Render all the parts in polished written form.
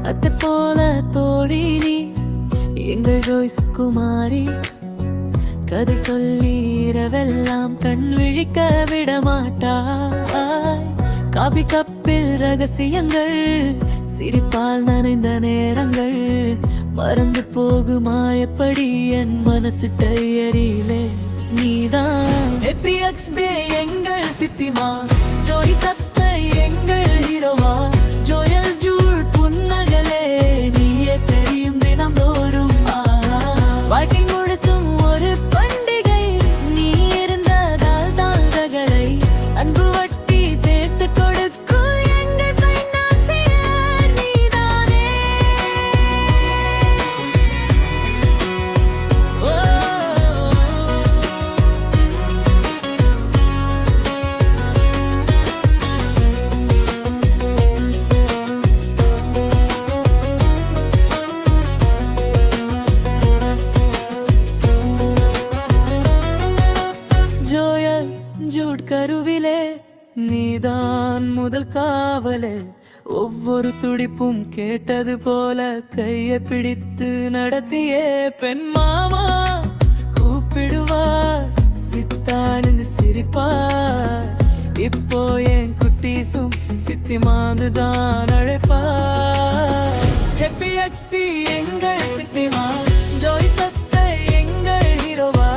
அத்தை போல தோழி நீ எங்கள் ஜோய்ஸ் குமாரி. கதை சொல்லி இரவெல்லாம் கண் விழிக்க விட மாட்டாய். காபி கப்பில் ரகசியங்கள், சிரிப்பால் நனைந்த நேரங்கள் மறந்து போகுமா எப்படி என் மனசு டையரியிலே. நீதான் ஹேப்பியக்ஸ் டே எங்கள் சித்திமா, ஜோய் சத்தை எங்கள் ஹீரோவா, ஜோயல் ஜூல் புன்னகலே நீயே தெரியும் தினம் தோறும். வாழ்க்கை முழுசும் ஒரு பண்டிகை, நீ இருந்ததால் தான் ரகளை அன்பு வட்டி சேர்த்து கொடுக்கும் எங்கள் பைனான்சியர் நீதானே. ஜோயல் ஜூட் கருவிலே நீதான் முதல் காவலே. ஒவ்வொரு துடிப்பும் கேட்டது போல கையை பிடித்து நடத்தியே பெண் மாமா கூப்பிடுவார், சித்தானந்து சிரிப்பார். இப்போ என் குட்டீசும் சித்தி மாந்துதான் அழைப்பார். ஹேப்பியக்ஸ் டே எங்கள் சித்திமா, ஜோய் சத்தை எங்கள் ஹீரோவா,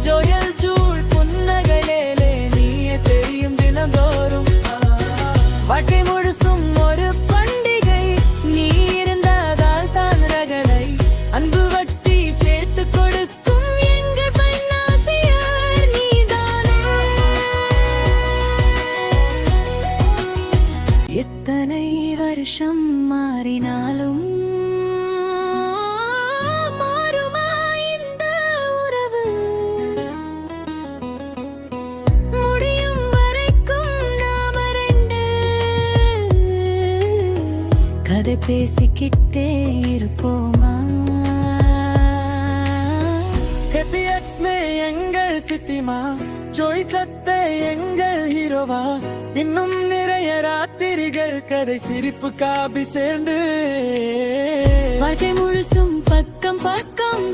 ஜோயல் ஜூல் புன்னகையிலே நீயே தெரியும் தினந்தோறும். வாழ்க்கை முழுசும் ஒரு பண்டிகை, நீ இருந்ததால் தான் ரகளை அன்பு வட்டி சேர்த்து கொடுக்கும் எங்கள் பைனான்சியர் நீதானே. எத்தனை வருஷம் மாறினாலும் மாறுமா இந்த உறவு? முடியும் வரைக்கும் நாம ரெண்டு கதை பேசிக்கிட்டே இருப்போமா? ஹேப்பியக்ஸ் டே எங்கள் சித்திமா, ஜோய் சத்தை எங்கள் ஹீரோவா, இன்னும் நிறைய ராத்திரிகள் கதை சிரிப்பு காபி சேர்ந்து. வாழ்க்கை முழுசும் பக்கம் பக்கம்